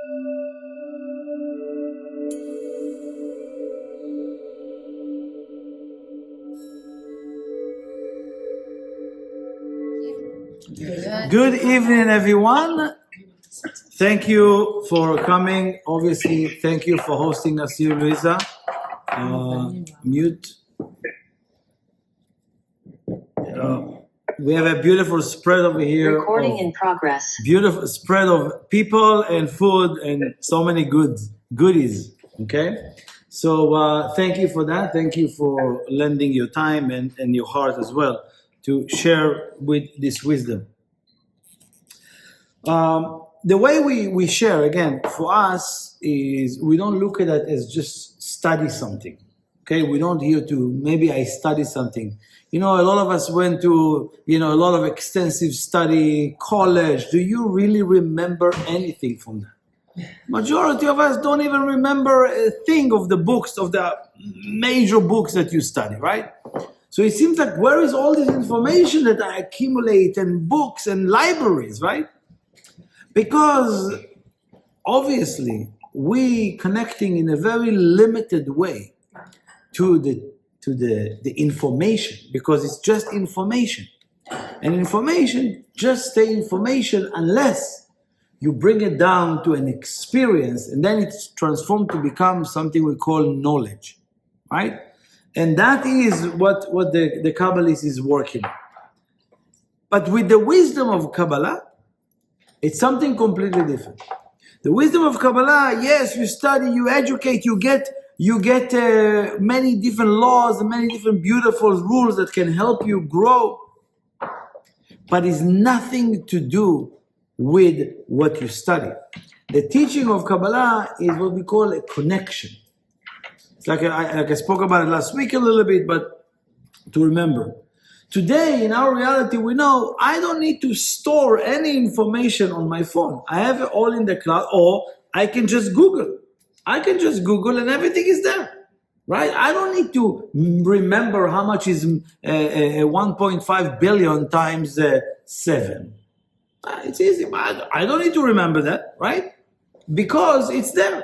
Good evening, everyone. Thank you for coming. Obviously, thank you for hosting us here, Luisa. Mute. We have a beautiful spread over here. Recording in progress. Beautiful spread of people and food and so many goodies. Okay? So thank you for that. Thank you for lending your time and your heart as well to share with this wisdom. The way we share, again, for us is we don't look at it as just study something. Okay, we don't here to, maybe I study something. You know, a lot of us went to, a lot of extensive study, college. Do you really remember anything from that? Majority of us don't even remember a thing of the books, of the major books that you study, right? So it seems like, where is all this information that I accumulate and books and libraries, right? Because obviously we connecting in a very limited way to the information, because it's just information. And information just stay information unless you bring it down to an experience, and then it's transformed to become something we call knowledge, right? And that is what the Kabbalist is working on. But with the wisdom of Kabbalah, it's something completely different. The wisdom of Kabbalah, yes, you study, you educate, you get many different laws and many different beautiful rules that can help you grow. But it's nothing to do with what you study. The teaching of Kabbalah is what we call a connection. It's like I spoke about it last week a little bit, but to remember. Today, in our reality, we know I don't need to store any information on my phone. I have it all in the cloud, or I can just Google. I can just Google and everything is there, right? I don't need to remember how much is 1.5 billion times 7. It's easy, but I don't need to remember that, right? Because it's there.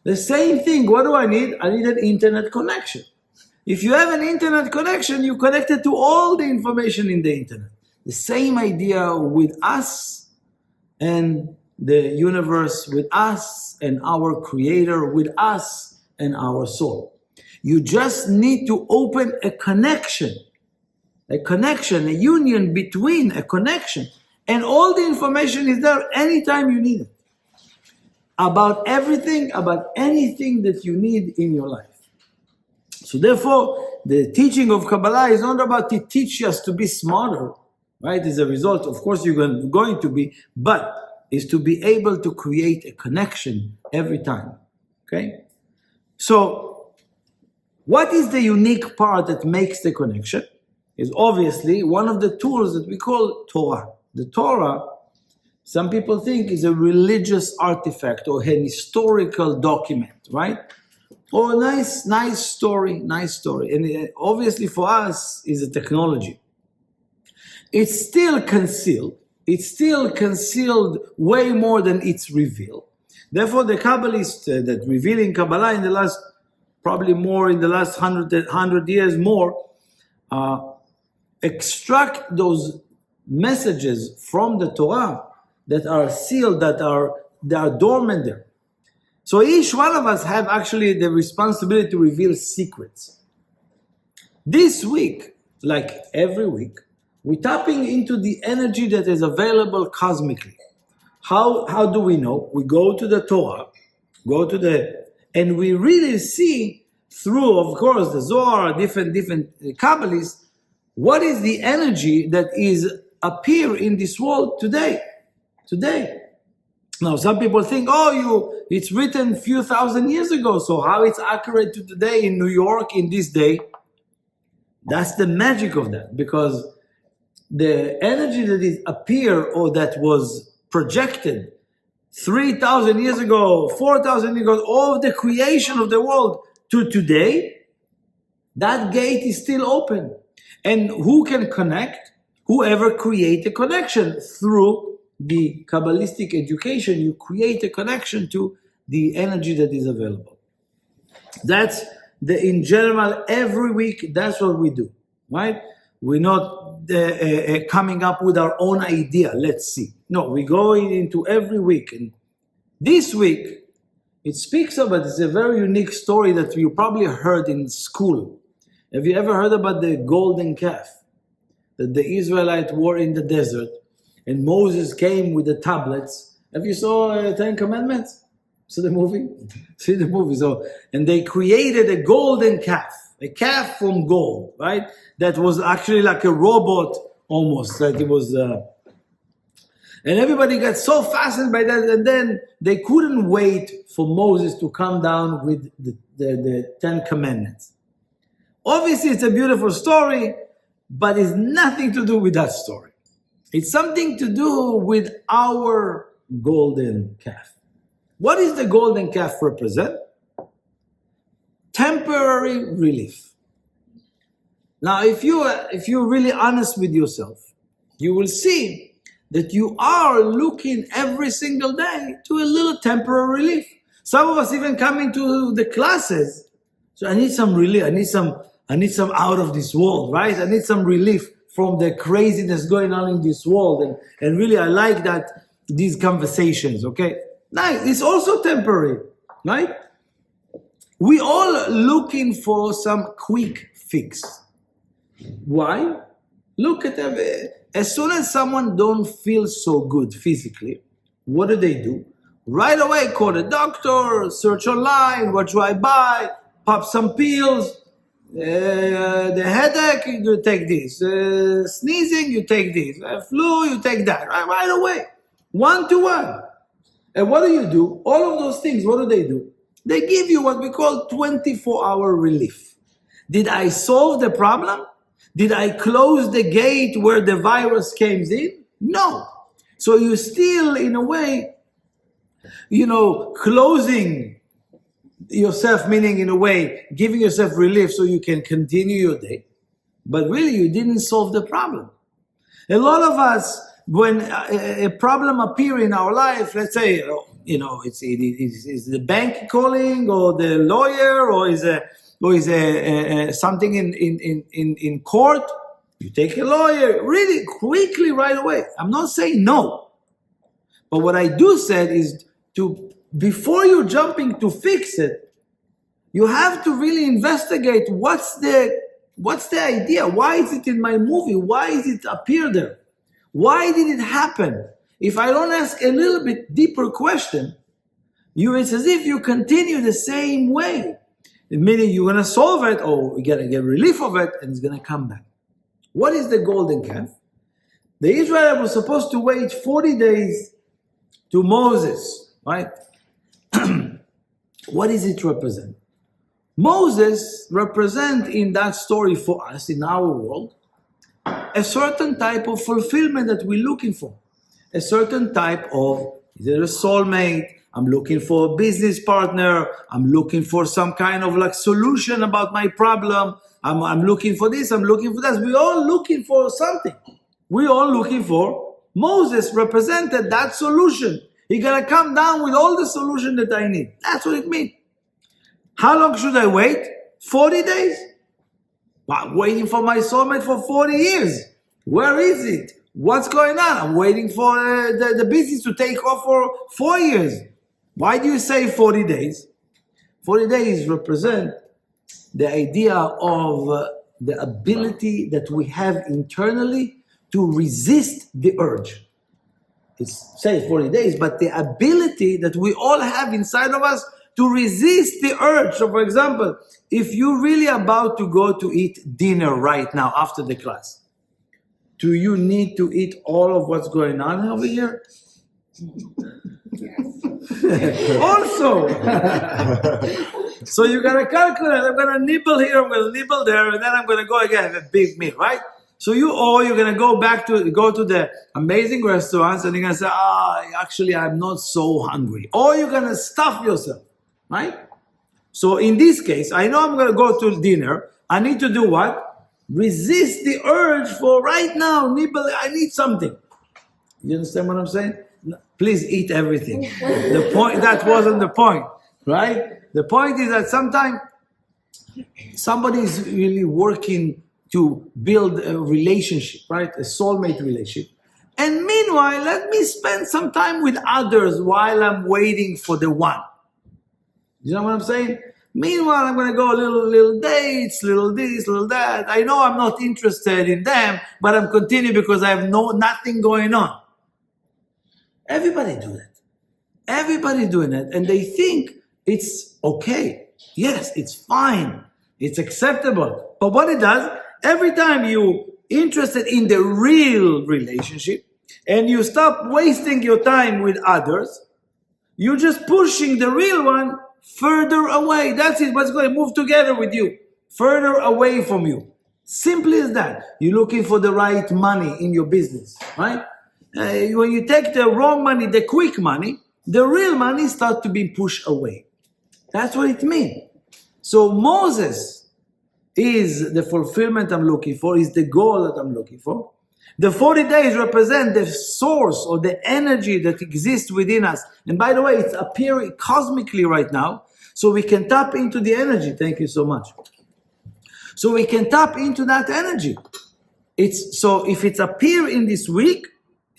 The same thing, what do I need? I need an internet connection. If you have an internet connection, you're connected to all the information in the internet. The same idea with us and the universe, with us and our creator, with us and our soul. You just need to open a connection, a union between a connection. And all the information is there anytime you need it. About everything, about anything that you need in your life. So therefore, the teaching of Kabbalah is not about to teach us to be smarter, right? As a result, of course, you're going to be, but is to be able to create a connection every time, okay? So what is the unique part that makes the connection? Is obviously one of the tools that we call Torah. The Torah, some people think, is a religious artifact or an historical document, right? Oh, nice story. And obviously for us is a technology. It's still concealed. It's still concealed way more than it's revealed. Therefore, the Kabbalists that revealing Kabbalah in the last, probably more in the last 100 years more, extract those messages from the Torah that are sealed, that are dormant there. So each one of us have actually the responsibility to reveal secrets. This week, like every week, we're tapping into the energy that is available cosmically. How do we know? We go to the Torah, and we really see through, of course, the Zohar, different Kabbalists, what is the energy that is appear in this world today. Now, some people think, it's written a few thousand years ago, so how it's accurate to today in New York in this day? That's the magic of that, because the energy that is appear or that was projected 3,000 years ago, 4,000 years ago, all of the creation of the world to today, that gate is still open. And who can connect? Whoever create a connection through the Kabbalistic education, you create a connection to the energy that is available. That's in general, every week, that's what we do, right? We're not coming up with our own idea, let's see. No, we go into every week. And this week, it speaks about, it's a very unique story that you probably heard in school. Have you ever heard about the golden calf that the Israelites wore in the desert, and Moses came with the tablets? Have you saw 10 Commandments? See the movie? See the movie. So, and they created a golden calf, a calf from gold, right? That was actually like a robot almost, like it was. And everybody got so fascinated by that, and then they couldn't wait for Moses to come down with the 10 Commandments. Obviously, it's a beautiful story, but it's nothing to do with that story. It's something to do with our golden calf. What does the golden calf represent? Temporary relief. Now, if you're really honest with yourself, you will see that you are looking every single day to a little temporary relief. Some of us even come into the classes. So I need some relief. I need some out of this world, right? I need some relief from the craziness going on in this world. And really, I like that, these conversations, okay? Nice. It's also temporary, right? We all looking for some quick fix. Why? Look at them. As soon as someone don't feel so good physically, what do? Right away, call the doctor, search online, what should I buy, pop some pills. The headache, you take this. Sneezing, you take this. Flu, you take that. Right away. 1-to-1. And what do? All of those things, what do? They give you what we call 24-hour relief. Did I solve the problem? Did I close the gate where the virus came in? No. So you still, in a way, closing yourself, meaning in a way, giving yourself relief so you can continue your day. But really, you didn't solve the problem. A lot of us, when a problem appears in our life, let's say, it's the bank calling, or the lawyer, or is something in court, you take a lawyer really quickly right away. I'm not saying no. But what I do say is before you're jumping to fix it, you have to really investigate what's the idea? Why is it in my movie? Why is it appear there? Why did it happen? If I don't ask a little bit deeper question, it's as if you continue the same way. Meaning you're going to solve it, or you're going to get relief of it, and it's going to come back. What is the golden calf? The Israelites were supposed to wait 40 days to Moses, right? What does it represent? Moses represents in that story for us, in our world, a certain type of fulfillment that we're looking for. A certain type of, either a soulmate, I'm looking for a business partner, I'm looking for some kind of solution about my problem, I'm looking for this, I'm looking for that. We're all looking for something. We're all looking for. Moses represented that solution. He's going to come down with all the solution that I need. That's what it means. How long should I wait? 40 days? I'm waiting for my soulmate for 40 years. Where is it? What's going on? I'm waiting for the business to take off for 4 years. Why do you say 40 days? 40 days represent the idea of the ability that we have internally to resist the urge. It's say 40 days, but the ability that we all have inside of us to resist the urge. So for example, if you're really about to go to eat dinner right now after the class, do you need to eat all of what's going on over here? Also, so you're gonna calculate, I'm gonna nibble here, I'm gonna nibble there, and then I'm gonna go again, have a big meal, right? So you're gonna go to the amazing restaurants, and you're gonna say, actually I'm not so hungry. Or you're gonna stuff yourself, right? So in this case, I know I'm gonna go to dinner, I need to do what? Resist the urge for right now, nibble, I need something. You understand what I'm saying? No, please eat everything. The point, that wasn't the point, right? The point is that sometimes somebody is really working to build a relationship, right? A soulmate relationship. And meanwhile, let me spend some time with others while I'm waiting for the one. You know what I'm saying? Meanwhile, I'm going to go little dates, little this, little that. I know I'm not interested in them, but I'm continuing because I have nothing going on. Everybody do that. Everybody doing that. And they think it's okay. Yes, it's fine. It's acceptable. But what it does, every time you're interested in the real relationship and you stop wasting your time with others, you're just pushing the real one further away. That's it. What's going to move together with you? Further away from you. Simply as that. You're looking for the right money in your business, right? When you take the wrong money, the quick money, the real money starts to be pushed away. That's what it means. So Moses is the fulfillment I'm looking for, is the goal that I'm looking for. The 40 days represent the source or the energy that exists within us. And by the way, it's appearing cosmically right now, so we can tap into the energy. Thank you so much. So we can tap into that energy. So if it's appear in this week,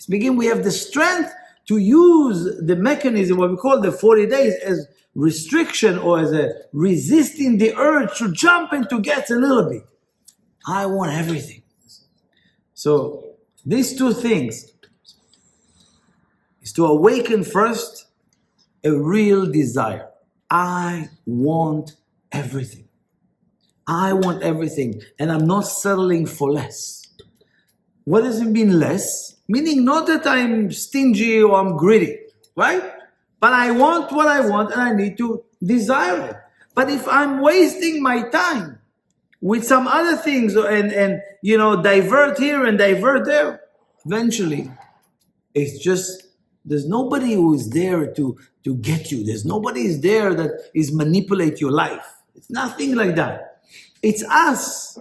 we have the strength to use the mechanism, what we call the 40 days, as restriction or as a resisting the urge to jump and to get a little bit. I want everything. So these two things is to awaken first a real desire. I want everything. I want everything, and I'm not settling for less. What does it mean less? Meaning not that I'm stingy or I'm greedy, right? But I want what I want and I need to desire it. But if I'm wasting my time with some other things and divert here and divert there, eventually it's just, there's nobody who is there to get you. There's nobody is there that is manipulate your life. It's nothing like that. It's us.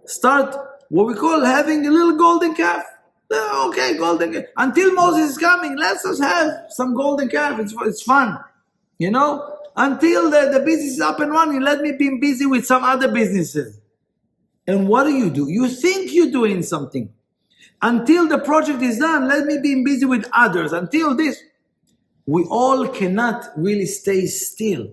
Start what we call having a little golden calf. Okay, golden calf. Until Moses is coming, let's just have some golden calf. It's fun. Until the business is up and running, let me be busy with some other businesses. And what do? You think you're doing something. Until the project is done, let me be busy with others. Until this, we all cannot really stay still.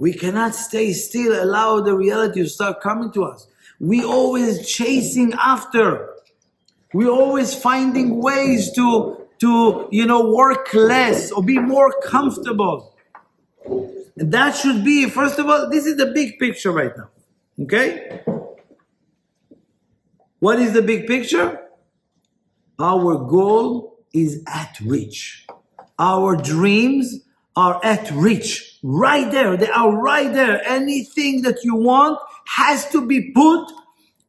We cannot stay still, allow the reality to start coming to us. We always chasing after. We're always finding ways to work less or be more comfortable. And that should be, first of all, this is the big picture right now. Okay? What is the big picture? Our goal is at reach. Our dreams are at reach. Right there. They are right there. Anything that you want has to be put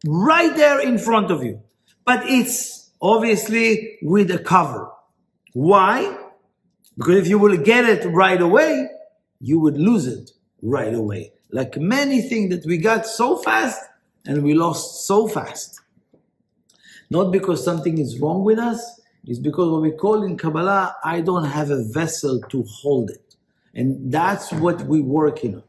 right there in front of you. But it's obviously with a cover. Why? Because if you will get it right away, you would lose it right away. Like many things that we got so fast and we lost so fast. Not because something is wrong with us, it's because what we call in Kabbalah, I don't have a vessel to hold it. And that's what we're working on.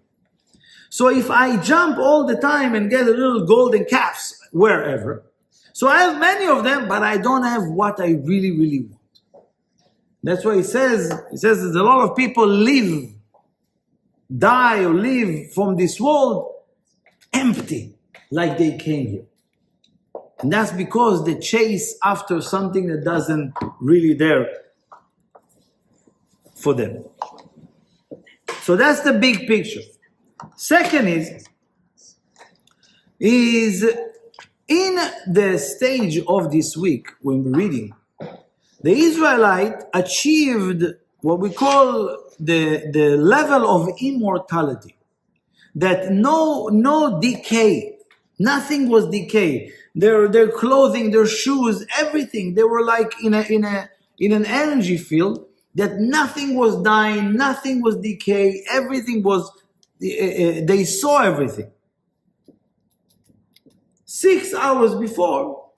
So if I jump all the time and get a little golden calves wherever, so I have many of them, but I don't have what I really, really want. That's why it says that a lot of people die or leave from this world empty, like they came here. And that's because they chase after something that doesn't really there for them. So that's the big picture. Second is in the stage of this week, when we're reading, the Israelite achieved what we call the level of immortality. That no decay, nothing was decay. Their clothing, their shoes, everything. They were like in an energy field that nothing was dying, nothing was decay, everything was, they saw everything. 6 hours before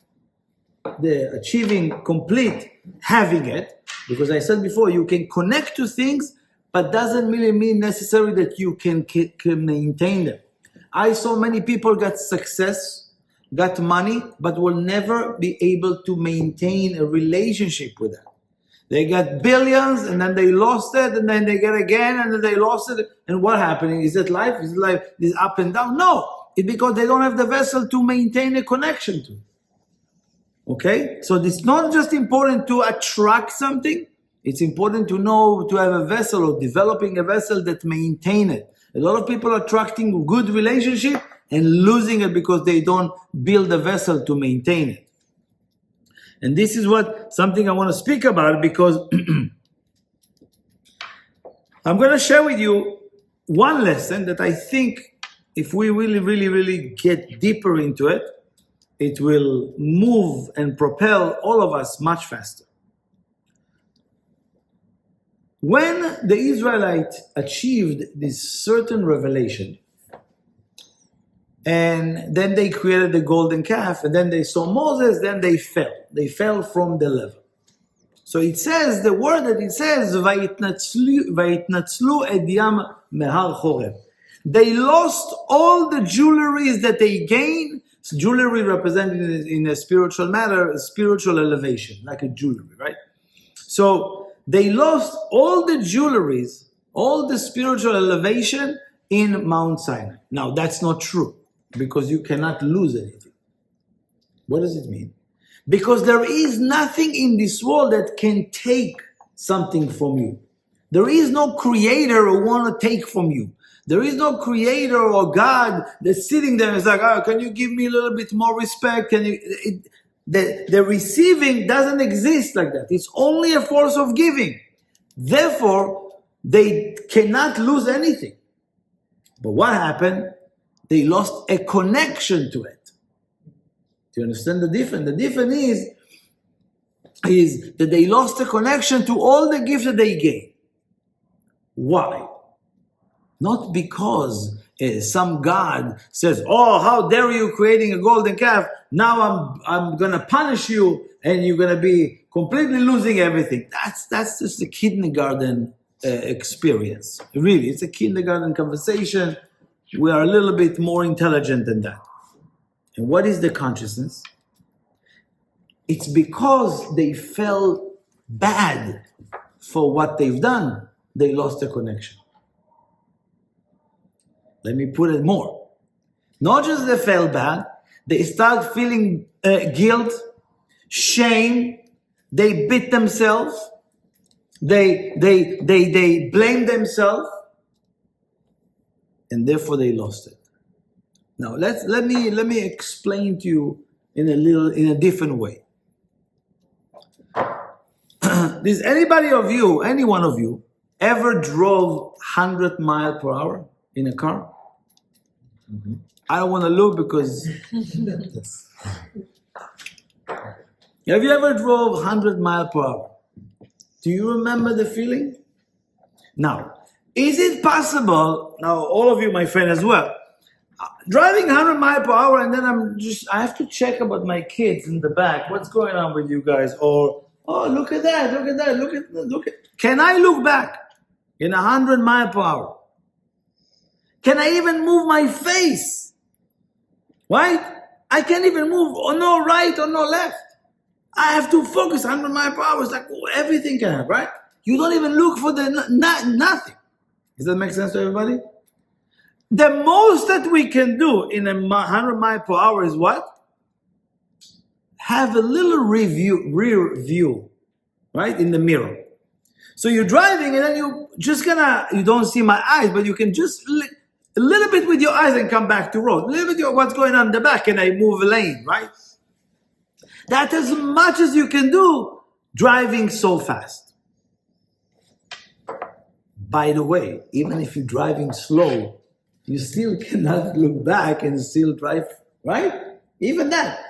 the achieving complete having it, because I said before, you can connect to things, but doesn't really mean necessarily that you can maintain them. I saw many people got success, got money, but will never be able to maintain a relationship with that. They got billions, and then they lost it, and then they get again, and then they lost it. And what happened? Is it life? Is life is up and down? No, it's because they don't have the vessel to maintain a connection to it. Okay? So it's not just important to attract something. It's important to know, to have a vessel or developing a vessel that maintain it. A lot of people are attracting good relationship and losing it because they don't build a vessel to maintain it. And this is something I want to speak about, because I'm going to share with you one lesson that I think if we really get deeper into it, it will move and propel all of us much faster. When the Israelites achieved this certain revelation, and then they created the golden calf, and then they saw Moses, then they fell. They fell from the level. So it says, the word that it says, vayitnatzlu et yam mehar Horeb. They lost all the jewelries that they gained. Jewelry represented in a spiritual matter, a spiritual elevation, like a jewelry, right? So they lost all the jewelries, all the spiritual elevation in Mount Sinai. Now that's not true, because you cannot lose anything. What does it mean? Because there is nothing in this world that can take something from you. There is no creator who want to take from you. There is no creator or God that's sitting there and is like, oh, can you give me a little bit more respect? Can you? The receiving doesn't exist like that. It's only a force of giving. Therefore, they cannot lose anything. But what happened? They lost a connection to it. Do you understand the difference? The difference is that they lost a connection to all the gifts that they gave. Why? Not because some God says, oh, how dare you creating a golden calf? Now I'm going to punish you and you're going to be completely losing everything. That's just a kindergarten experience. Really, it's a kindergarten conversation. We are a little bit more intelligent than that. And what is the consciousness? It's because they felt bad for what they've done, they lost the connection. Let me put it more. Not just they felt bad, they start feeling guilt, shame, they beat themselves, they blame themselves, and therefore they lost it. Now let me explain to you in a different way. Does anybody of you, any one of you, ever drove 100 miles per hour in a car? Mm-hmm. I don't want to look because... Have you ever drove 100 miles per hour? Do you remember the feeling? Now, is it possible, now all of you, my friend as well, driving 100 miles per hour and then I have to check about my kids in the back. What's going on with you guys? Or, oh, look at that. Can I look back in 100 miles per hour? Can I even move my face? Right? I can't even move or no right or no left. I have to focus 100 miles per hour. It's like everything can happen, right? You don't even look for the nothing. Does that make sense to everybody? The most that we can do in 100 miles per hour is what? Have a little rear view, right? In the mirror. So you're driving and then you don't see my eyes, but you can just a little bit with your eyes and come back to road. A little bit of what's going on in the back and I move a lane, right? That's as much as you can do driving so fast. By the way, even if you're driving slow, you still cannot look back and still drive, right? Even that.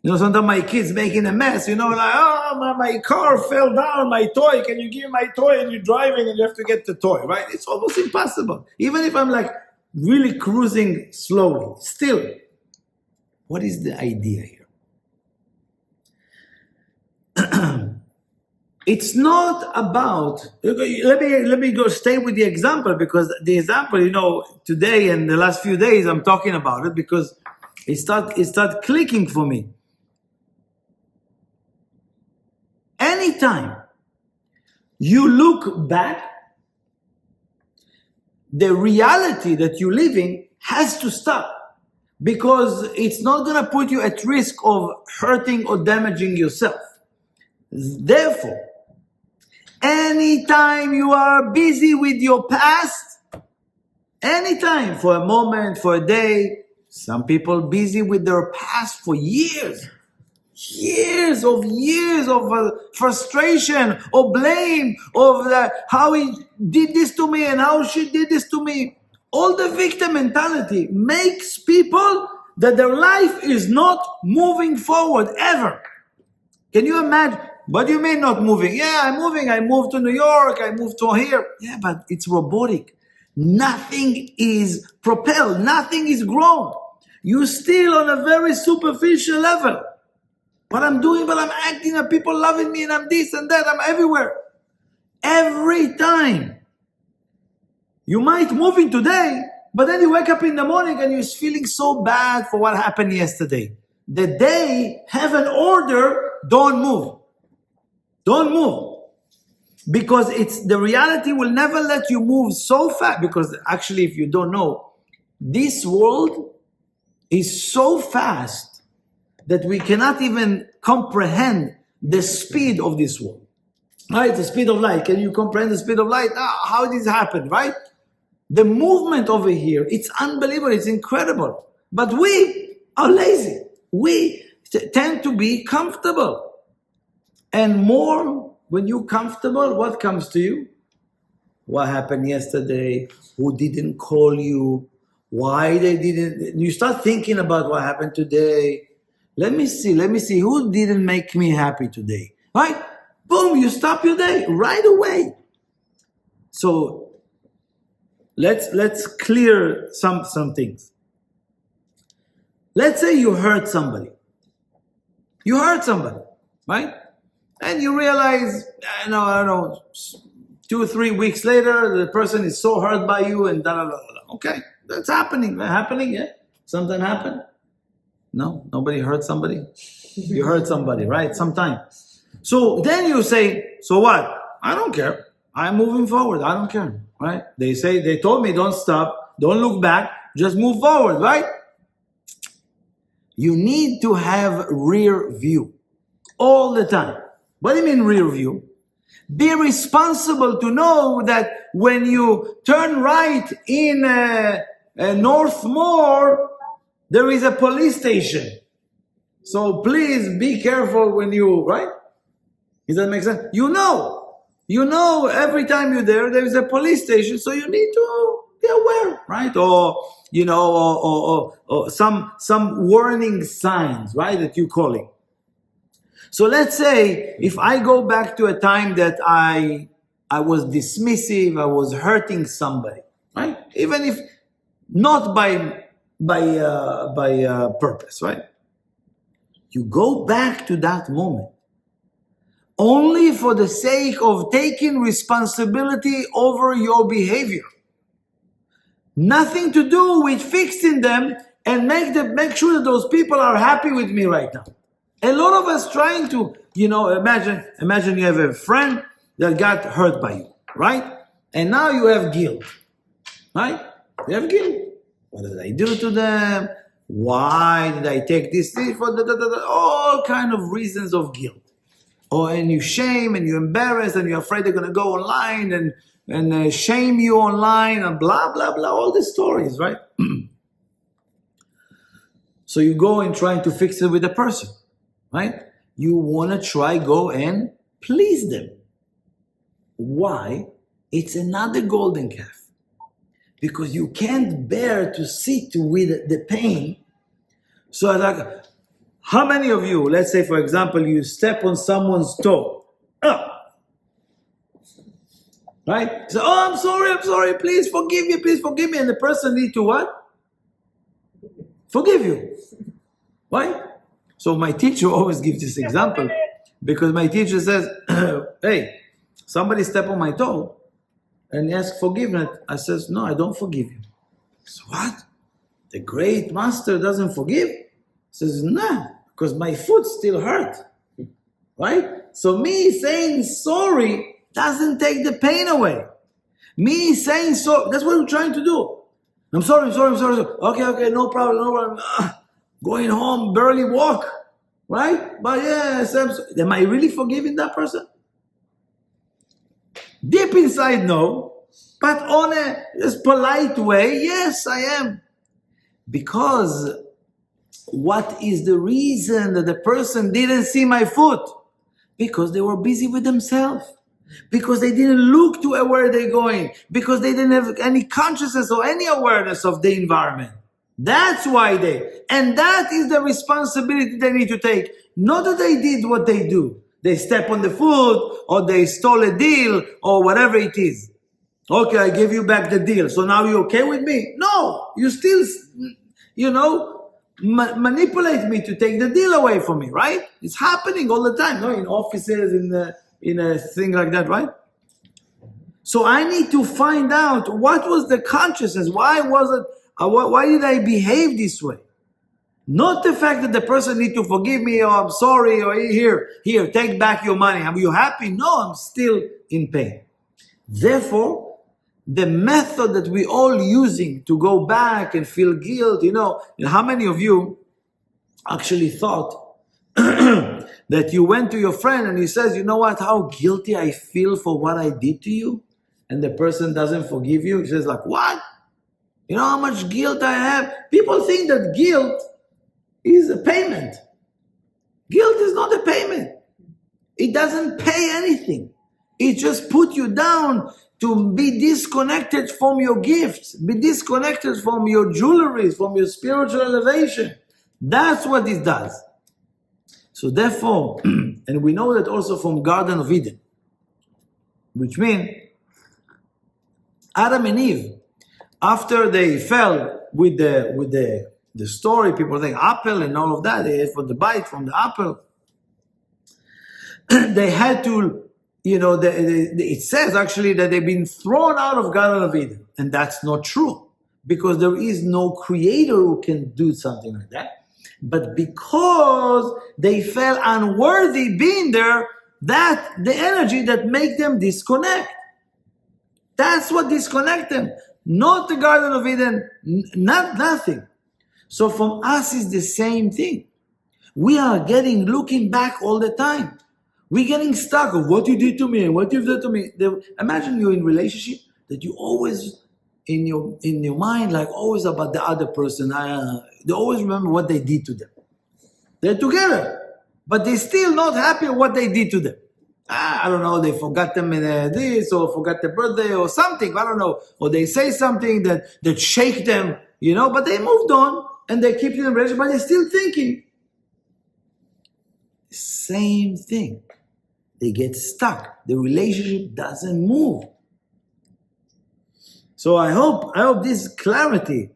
You know, sometimes my kids making a mess, like, oh, my car fell down, my toy, can you give me my toy? And you're driving and you have to get the toy, right? It's almost impossible. Even if I'm like really cruising slowly, still, what is the idea here? It's not about, let me go stay with the example, because the example, today and the last few days I'm talking about it because it start clicking for me. Anytime you look back, the reality that you live in has to stop, because it's not going to put you at risk of hurting or damaging yourself. Therefore, anytime you are busy with your past, anytime, for a moment, for a day, some people busy with their past for years of frustration or blame of how he did this to me and how she did this to me. All the victim mentality makes people that their life is not moving forward ever. Can you imagine? What do you mean not moving? Yeah, I'm moving. I moved to New York. I moved to here. Yeah, but it's robotic. Nothing is propelled. Nothing is grown. You're still on a very superficial level. What I'm doing, but I'm acting, and people loving me, and I'm this and that. I'm everywhere. Every time. You might move in today, but then you wake up in the morning and you're feeling so bad for what happened yesterday. The day, have an order, don't move. Don't move. Because the reality will never let you move so fast. Because actually, if you don't know, this world is so fast that we cannot even comprehend the speed of this world. Right? The speed of light. Can you comprehend the speed of light? How did this happen? Right? The movement over here, it's unbelievable. It's incredible. But we are lazy. We tend to be comfortable. And more, when you're comfortable, what comes to you? What happened yesterday? Who didn't call you? Why they didn't? You start thinking about what happened today. Let me see. Who didn't make me happy today? Right? Boom, you stop your day right away. So let's clear some things. Let's say you hurt somebody. Right? And you realize, I don't know, 2 or 3 weeks later, the person is so hurt by you and da da da da. Okay, that's happening. Yeah? Something happened? No, nobody hurt somebody. You hurt somebody, right? Sometime. So then you say, so what? I don't care. I'm moving forward. I don't care, right? They told me don't stop, don't look back, just move forward, right? You need to have rear view all the time. What do you mean rear view? Be responsible to know that when you turn right in Northmore, there is a police station. So please be careful when you, right? Does that make sense? You know every time you're there is a police station, so you need to be aware, right? Or, or some warning signs, right, that you're calling. So let's say if I go back to a time that I was dismissive, I was hurting somebody, right? Even if not by purpose, right? You go back to that moment only for the sake of taking responsibility over your behavior. Nothing to do with fixing them and make sure that those people are happy with me right now. A lot of us trying to, imagine you have a friend that got hurt by you, right? And now you have guilt, right? You have guilt. What did I do to them? Why did I take this? All kind of reasons of guilt. And you shame and you're embarrassed and you're afraid they're going to go online and shame you online and blah, blah, blah. All the stories, right? So you go and trying to fix it with the person, right? You want to go and please them. Why? It's another golden calf. Because you can't bear to sit with the pain. So how many of you, let's say for example, you step on someone's toe, right? So, I'm sorry, please forgive me. And the person need to what? Forgive you, right? So my teacher always gives this example because my teacher says, hey, somebody step on my toe and ask forgiveness. I says, no, I don't forgive you. So what? The great master doesn't forgive? He says, no, because my foot still hurt. Right? So me saying sorry doesn't take the pain away. Me saying so, that's what we're trying to do. I'm sorry. Okay, no problem. Going home, barely walk. Right? But yes, am I really forgiving that person? Deep inside, no. But on a just polite way, yes, I am. Because what is the reason that the person didn't see my foot? Because they were busy with themselves. Because they didn't look to where they're going. Because they didn't have any consciousness or any awareness of the environment. That's why and that is the responsibility they need to take. Not that they did what they do. They step on the foot, or they stole a deal, or whatever it is. Okay, I gave you back the deal. So now you're okay with me? No, you still, manipulate me to take the deal away from me, right? It's happening all the time, no? In offices, in a thing like that, right? So I need to find out what was the consciousness. Why was it? Why did I behave this way? Not the fact that the person need to forgive me, or I'm sorry, or here, take back your money. Are you happy? No, I'm still in pain. Therefore, the method that we all using to go back and feel guilt, how many of you actually thought that you went to your friend and he says, you know what, how guilty I feel for what I did to you? And the person doesn't forgive you. He says like, what? You know how much guilt I have? People think that guilt is a payment. Guilt is not a payment. It doesn't pay anything. It just puts you down to be disconnected from your gifts, be disconnected from your jewelry, from your spiritual elevation. That's what it does. So therefore, and we know that also from Garden of Eden, which means Adam and Eve, after they fell with the story, people think apple and all of that, they ate for the bite from the apple. They had to, it says actually that they've been thrown out of Garden of Eden. And that's not true. Because there is no creator who can do something like that. But because they felt unworthy being there, that the energy that make them disconnect. That's what disconnect them. Not the Garden of Eden, nothing. So from us is the same thing. We are looking back all the time. We're getting stuck of what you did to me and what you've done to me. Imagine you're in a relationship that you always, in your mind, like always about the other person. They always remember what they did to them. They're together, but they're still not happy with what they did to them. I don't know, they forgot them in this, or forgot their birthday, or something, I don't know. Or they say something that shake them, but they moved on, and they keep in the relationship, but they're still thinking. Same thing. They get stuck. The relationship doesn't move. So I hope this clarity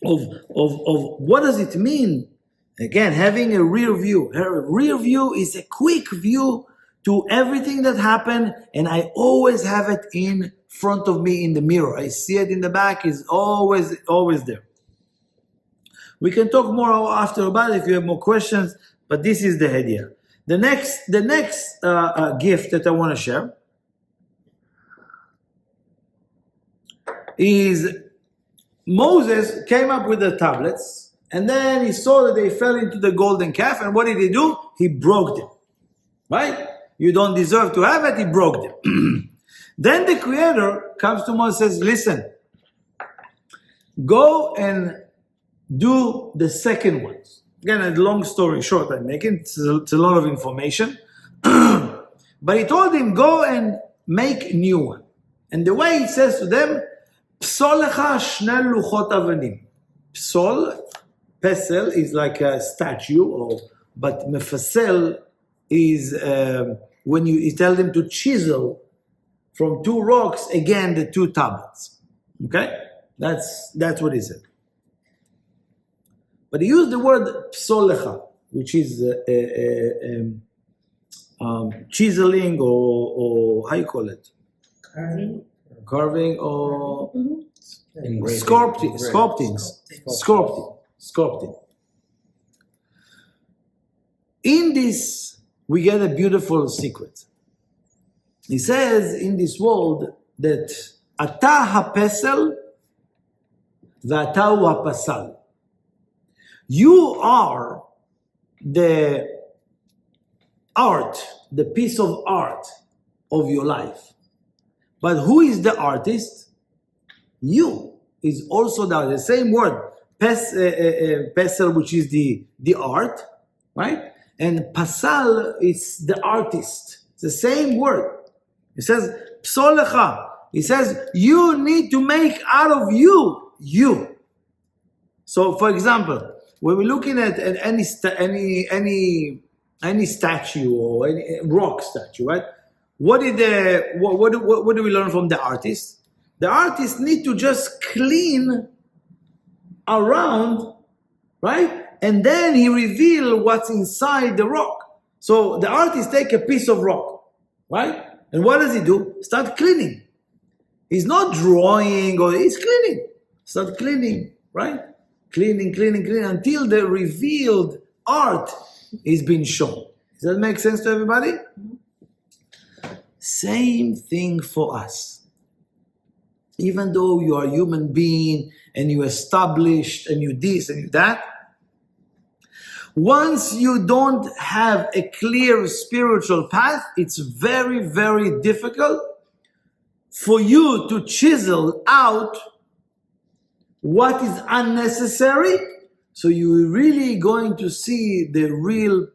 of what does it mean? Again, having a rear view. A rear view is a quick view to everything that happened, and I always have it in front of me in the mirror. I see it in the back, it's always there. We can talk more after about it if you have more questions, but this is the idea. The next gift that I want to share is Moses came up with the tablets, and then he saw that they fell into the golden calf, and what did he do? He broke them, right? You don't deserve to have it, he broke them. Then the Creator comes to Moses and says, listen, go and do the second ones. Again, a long story short, I'm making, it's a lot of information. But he told him, go and make new one. And the way it says to them, Psol lecha shnei luchot avanim. Psol, pesel is like a statue, but mefasel is when you tell them to chisel from two rocks, again, the two tablets. Okay? That's what he said. But he used the word psol lecha, which is chiseling or how you call it? Carving or sculpting. In this, we get a beautiful secret. He says in this world that Ata hapesel v'ata hu hapasal. You are the art, the piece of art of your life. But who is the artist? You is also the same word, pesel, which is the art, right? And pasal is the artist. It's the same word. It says, psolecha. It says, you need to make out of you, you. So, for example, when we're looking at any statue or any rock statue, right? What do we learn from the artist? The artist need to just clean around, right? And then he reveal what's inside the rock. So the artist take a piece of rock, right? And what does he do? Start cleaning. He's not drawing or he's cleaning. Start cleaning, right? Cleaning until the revealed art is being shown. Does that make sense to everybody? Same thing for us. Even though you are a human being and you established and you this and you that, once you don't have a clear spiritual path, it's very, very difficult for you to chisel out what is unnecessary. So you're really going to see the real,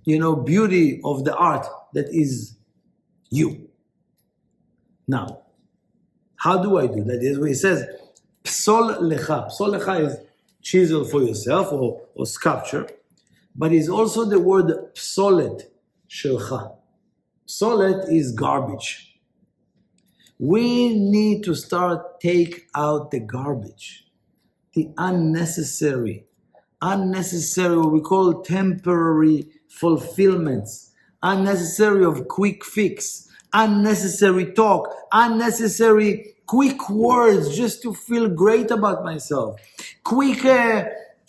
beauty of the art that is you. Now, how do I do that? Is where it says, psol lecha. Psol lecha is chisel for yourself or sculpture. But it's also the word psolet shelcha. Psolet is garbage. We need to start take out the garbage, the unnecessary, what we call temporary fulfillments, unnecessary of quick fix, unnecessary talk, unnecessary quick words just to feel great about myself, quick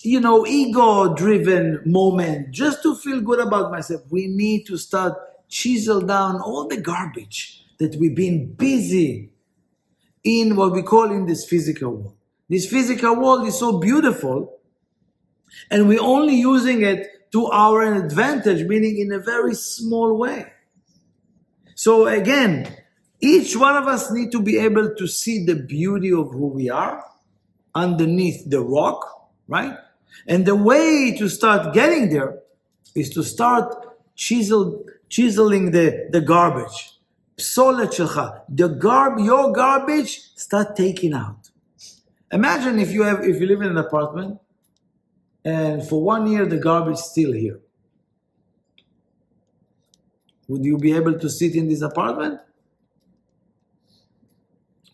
ego-driven moment, just to feel good about myself. We need to start chisel down all the garbage that we've been busy in what we call in this physical world. This physical world is so beautiful, and we're only using it to our advantage, meaning in a very small way. So again, each one of us need to be able to see the beauty of who we are underneath the rock, right? And the way to start getting there is to start chiseling the garbage. Psolet shelcha. Your garbage, start taking out. Imagine if you live in an apartment and for 1 year the garbage is still here. Would you be able to sit in this apartment?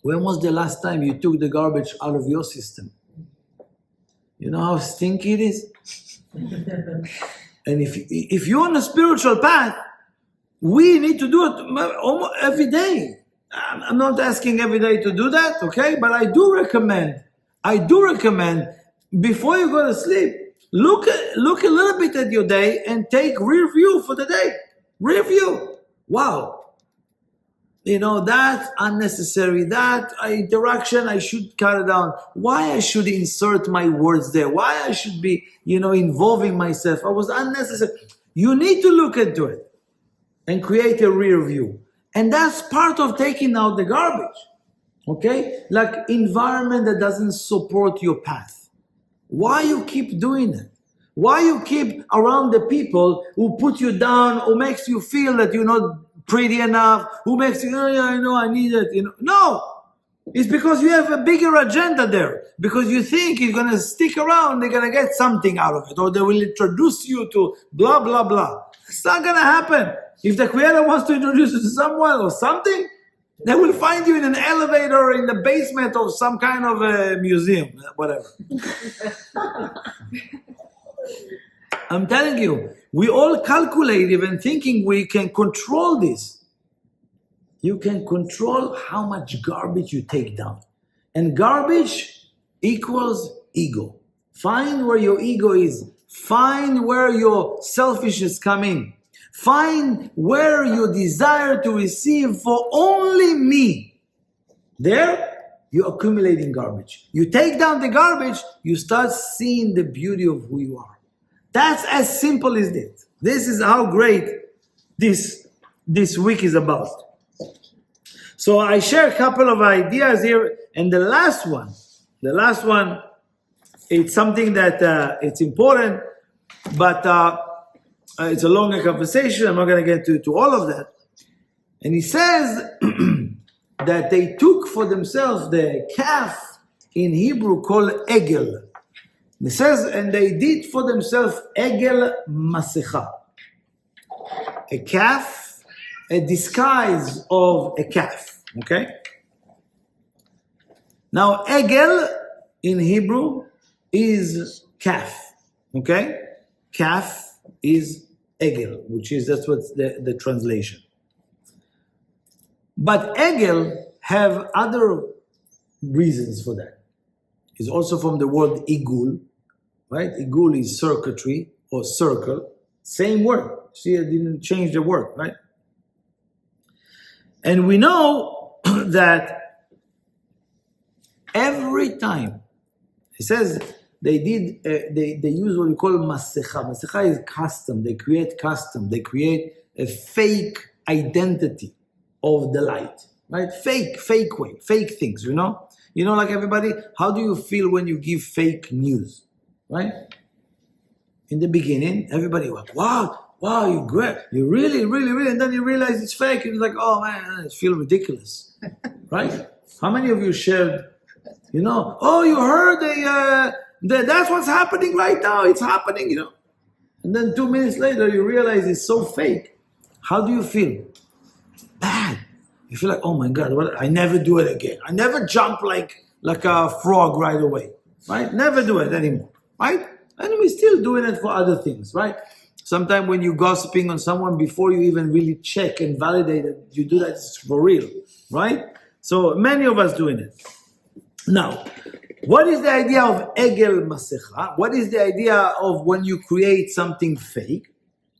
When was the last time you took the garbage out of your system? You know how stinky it is? And if you're on a spiritual path, we need to do it almost every day. I'm not asking every day to do that, okay? But I do recommend before you go to sleep, look a little bit at your day and take review for the day. Review. Wow. That unnecessary, that interaction, I should cut it down. Why I should insert my words there? Why I should be, involving myself? I was unnecessary. You need to look into it and create a rear view. And that's part of taking out the garbage. Okay? Like environment that doesn't support your path. Why you keep doing it? Why you keep around the people who put you down, who makes you feel that you're not pretty enough, who makes you, I need it, No! It's because you have a bigger agenda there. Because you think you're going to stick around, they're going to get something out of it. Or they will introduce you to blah, blah, blah. It's not going to happen. If the Creator wants to introduce you to someone or something, they will find you in an elevator or in the basement of some kind of a museum, whatever. I'm telling you, we all calculate even thinking we can control this. You can control how much garbage you take down. And garbage equals ego. Find where your ego is. Find where your selfishness come in. Find where your desire to receive for only me. There, you're accumulating garbage. You take down the garbage, you start seeing the beauty of who you are. That's as simple as it. This is how great this week is about. So I share a couple of ideas here, and the last one, it's something that it's important, but it's a longer conversation. I'm not going to get to all of that. And he says that they took for themselves the calf in Hebrew called egel. He says, and they did for themselves egel masecha, a calf, a disguise of a calf. Okay? Now, egel in Hebrew is calf. Okay? Calf is egel, that's what's the translation. But egel have other reasons for that. It's also from the word igul, right? Igul is circuitry or circle. Same word. See, I didn't change the word, right? And we know that every time, it says they use what we call masecha. Masecha is custom. They create custom. They create a fake identity of the light, right? Fake way, fake things, you know? You know, like everybody, how do you feel when you give fake news, right? In the beginning, everybody was, wow, you're great. You really, and then you realize it's fake, and it's like, oh man, it feels ridiculous, right? How many of you shared, you know, oh, you heard that's what's happening right now, it's happening, you know? And then 2 minutes later, you realize it's so fake. How do you feel? Bad. You feel like, oh my God, I never do it again. I never jump like a frog right away, right? Never do it anymore, right? And we're still doing it for other things, right? Sometimes when you're gossiping on someone before you even really check and validate it, you do that for real, right? So many of us doing it. Now, what is the idea of egel masecha? What is the idea of when you create something fake?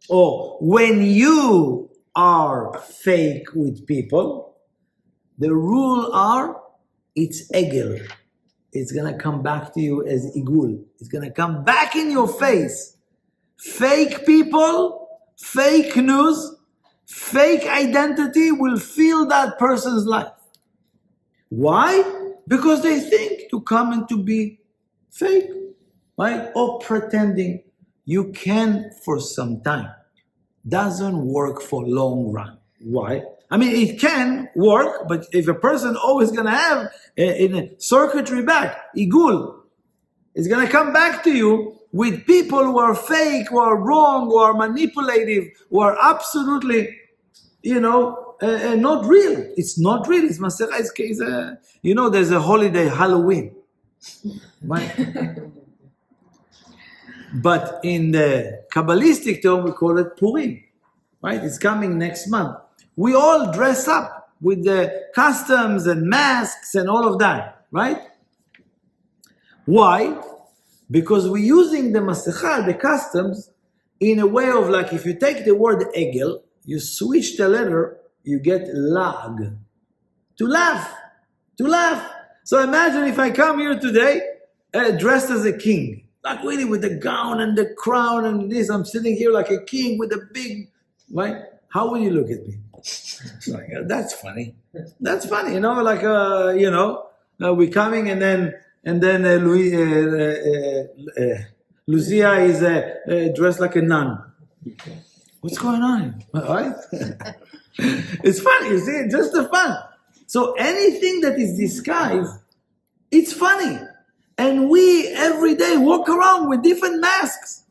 Or when you are fake with people, the rule are, it's egel. It's going to come back to you as igul. It's going to come back in your face. Fake people, fake news, fake identity will fill that person's life. Why? Because they think to come and to be fake, right? Or pretending. You can for some time. Doesn't work for long run. Why? I mean, it can work, but if a person always going to have in a circuitry back, igul, it's going to come back to you with people who are fake, who are wrong, who are manipulative, who are absolutely, not real. It's not real. It's Maserah. There's a holiday, Halloween. Right? But in the Kabbalistic term, we call it Purim. Right? It's coming next month. We all dress up with the customs and masks and all of that. Right? Why? Because we're using the Masecha, the customs, in a way of like, if you take the word Egel, you switch the letter, you get lag. To laugh. So imagine if I come here today dressed as a king. Like really with the gown and the crown and this. I'm sitting here like a king with a big, right? How will you look at me? Like, that's funny. That's funny, we're coming and then Lucia is dressed like a nun. What's going on? Right? It's funny, you see, just the fun. So anything that is disguised, it's funny. And we every day walk around with different masks.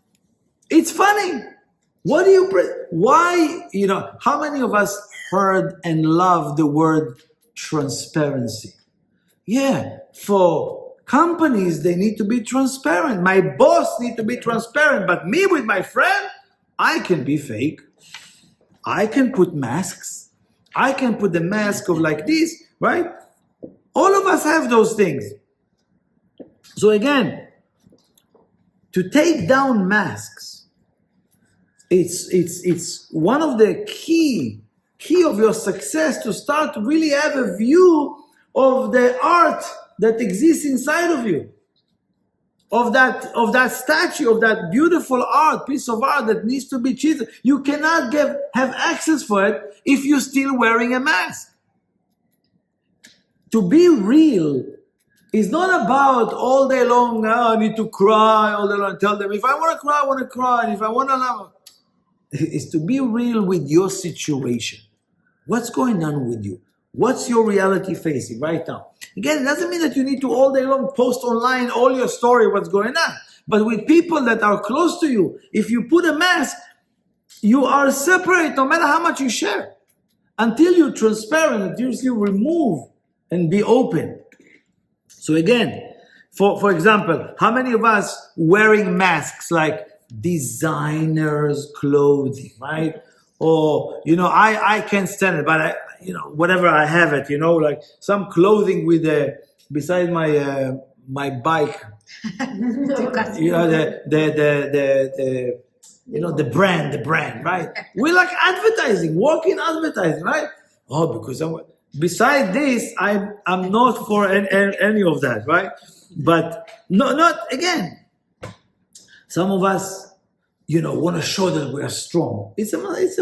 It's funny. What do you, why, how many of us heard and loved the word transparency? Yeah, for a Companies, they need to be transparent. My boss need to be transparent. But me with my friend, I can be fake. I can put masks. I can put the mask of like this, right? All of us have those things. So again, to take down masks, it's one of the key of your success, to start to really have a view of the art that exists inside of you, of that statue, of that beautiful art, piece of art that needs to be chiseled. You cannot have access for it if you're still wearing a mask. To be real is not about all day long, I need to cry all day long, tell them, if I want to cry, I want to cry, and if I want to laugh. It's to be real with your situation. What's going on with you? What's your reality facing right now? Again, it doesn't mean that you need to all day long post online all your story, what's going on. But with people that are close to you, if you put a mask, you are separate no matter how much you share. Until you're transparent, until you remove and be open. So again, for example, how many of us wearing masks like designers clothing, right? Or, I can't stand it, but whatever I have it, like some clothing with beside my bike, the brand, right? We like advertising, walking advertising, right? Oh, because beside this, I'm not for any of that, right? But not again. Some of us, want to show that we are strong. It's a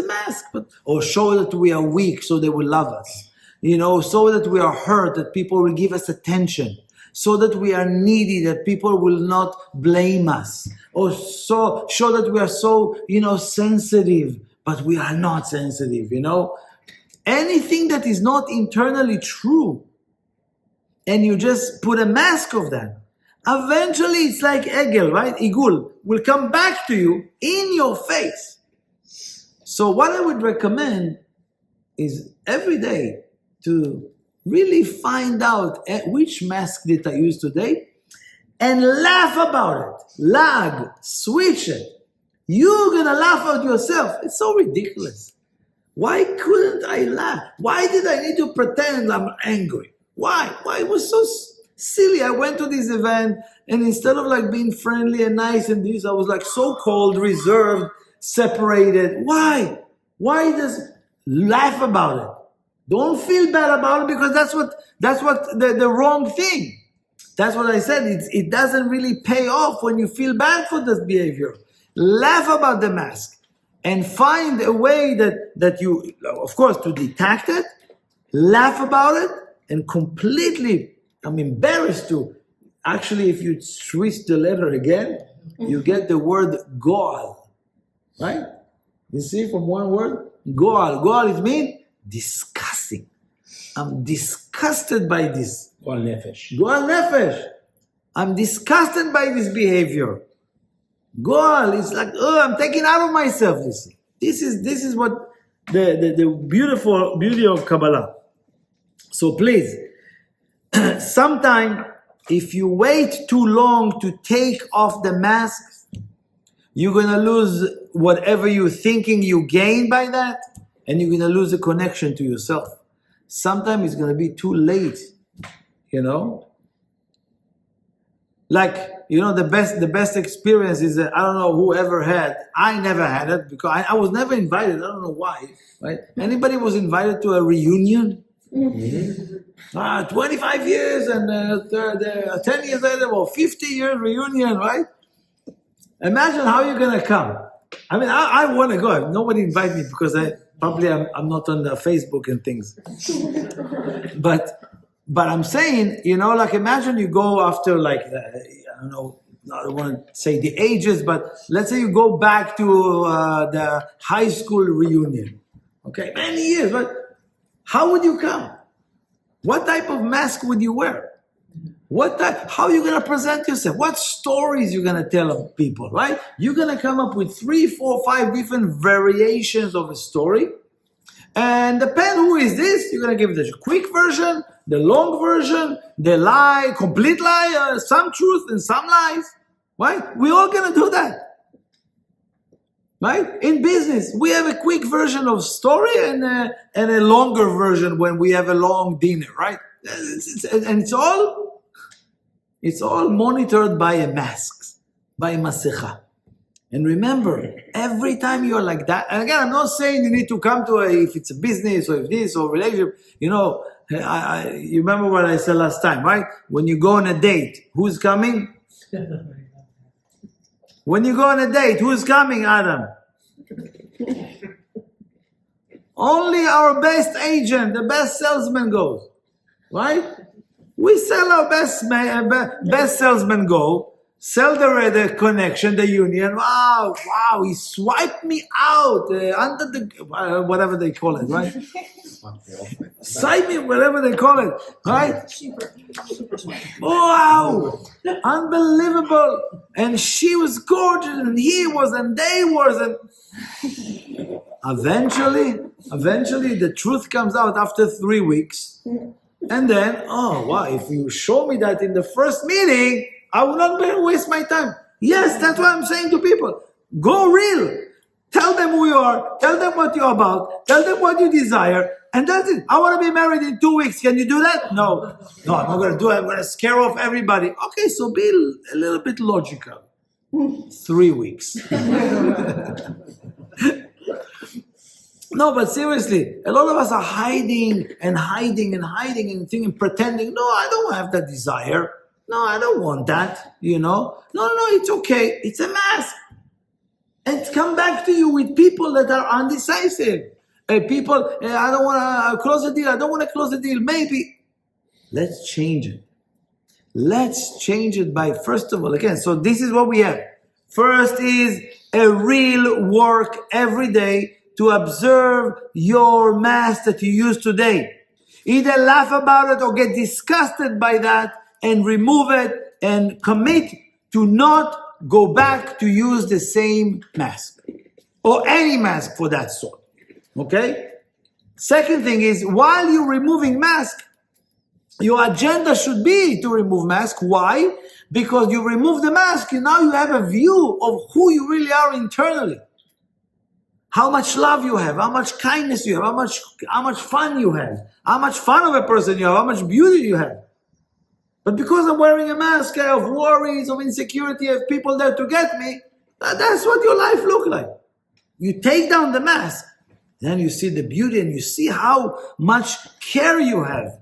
mask, or show that we are weak so they will love us. So that we are hurt, that people will give us attention. So that we are needy, that people will not blame us. Or show that we are so, sensitive, but we are not sensitive, Anything that is not internally true, and you just put a mask of that, eventually it's like Egel, right? Igul will come back to you in your face. So what I would recommend is every day to really find out which mask did I use today and laugh about it. Lag, switch it. You're going to laugh at yourself. It's so ridiculous. Why couldn't I laugh? Why did I need to pretend I'm angry? Why? It was so silly. I went to this event, and instead of like being friendly and nice and this, I was like so cold, reserved, separated. Why? Why does laugh about it? Don't feel bad about it, because that's what the wrong thing. That's what I said. It doesn't really pay off when you feel bad for this behavior. Laugh about the mask and find a way that you, of course, to detect it, laugh about it, and completely, I'm embarrassed to, actually, if you twist the letter again, you get the word goal, right? You see, from one word, goal. Goal, it means disgusting. I'm disgusted by this. Goal nefesh. Goal nefesh. I'm disgusted by this behavior. Goal is like, I'm taking out of myself this thing. This is what the beautiful beauty of Kabbalah. So please, sometime if you wait too long to take off the mask, you're gonna lose whatever you're thinking you gain by that, and you're gonna lose a connection to yourself. Sometimes it's gonna be too late, Like, the best experience is that I don't know who ever had. I never had it because I was never invited. I don't know why. Right? Anybody was invited to a reunion? 25 years and 10 years later, or 50 years reunion, right? Imagine how you're gonna come. I mean, I want to go. Nobody invite me because I'm not on the Facebook and things. But I'm saying, like imagine you go after like, I don't want to say the ages, but let's say you go back to the high school reunion. Okay, many years, but how would you come? What type of mask would you wear? How are you going to present yourself? What stories you're going to tell people, right? You're going to come up with 3, 4, 5 different variations of a story. And depend who is this, you're going to give it a quick version, the long version, the lie, complete lie, some truth and some lies. Right? We're all going to do that. Right? In business, we have a quick version of story and a longer version when we have a long dinner, right? And it's all monitored by a mask, by a masecha. And remember, every time you're like that, and again, I'm not saying you need to come to if it's a business or if this or relationship, you remember what I said last time, right? When you go on a date, who's coming? When you go on a date, who's coming, Adam? Only our best agent, the best salesman goes, right? We sell our best salesman go, sell the connection, the union. Wow, he swiped me out under the, whatever they call it, right? Swipe me, whatever they call it, right? Wow, unbelievable. And she was gorgeous, and he was, and they were, and eventually the truth comes out after 3 weeks. And then, oh wow, if you show me that in the first meeting, I will not waste my time. Yes, that's what I'm saying to people. Go real. Tell them who you are. Tell them what you're about. Tell them what you desire. And that's it. I want to be married in 2 weeks. Can you do that? No, I'm not going to do it. I'm going to scare off everybody. Okay, so be a little bit logical. 3 weeks. No, but seriously, a lot of us are hiding and thinking, pretending, no, I don't have that desire. No, I don't want that, No, it's okay. It's a mask. And come back to you with people that are undecisive. People, I don't want to close the deal. I don't want to close the deal. Maybe. Let's change it. Let's change it by, first of all, again, so this is what we have. First is a real work every day to observe your mask that you use today. Either laugh about it or get disgusted by that and remove it and commit to not go back to use the same mask or any mask for that sort. Okay? Second thing is, while you're removing mask, your agenda should be to remove mask. Why? Because you remove the mask, now you have a view of who you really are internally. How much love you have, how much kindness you have, how much fun you have, how much fun of a person you have, how much beauty you have. But because I'm wearing a mask, I have worries, of insecurity, of people there to get me, that's what your life looks like. You take down the mask, then you see the beauty and you see how much care you have.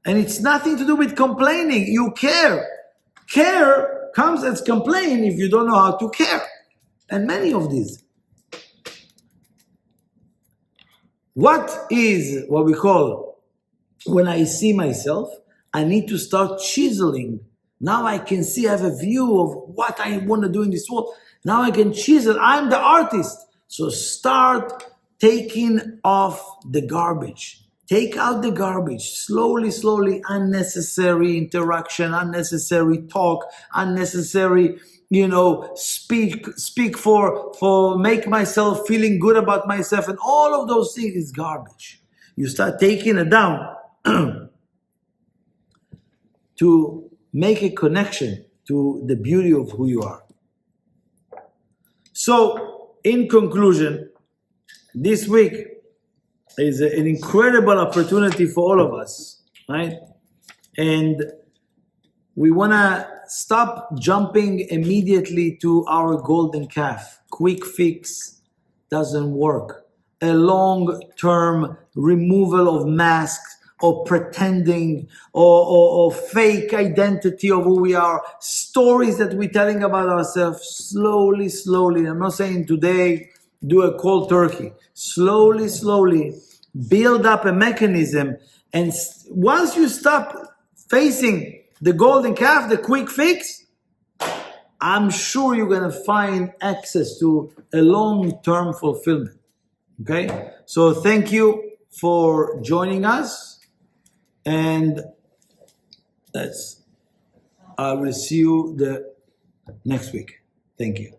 And it's nothing to do with complaining. You care. Care comes as complain if you don't know how to care. And many of these. What is what we call, when I see myself, I need to start chiseling. Now I can see, I have a view of what I want to do in this world. Now I can chisel. I'm the artist. So start taking off the garbage. Take out the garbage. Slowly, unnecessary interaction, unnecessary talk, unnecessary, speak for make myself feeling good about myself, and all of those things is garbage. You start taking it down to make a connection to the beauty of who you are. So, in conclusion, this week is an incredible opportunity for all of us, right? And we want to stop jumping immediately to our golden calf. Quick fix doesn't work. A long-term removal of masks or pretending or fake identity of who we are, stories that we're telling about ourselves, slowly. I'm not saying today do a cold turkey. Slowly build up a mechanism, and once you stop facing the golden calf, the quick fix, I'm sure you're going to find access to a long-term fulfillment. Okay? So thank you for joining us, and I will see you the next week. Thank you.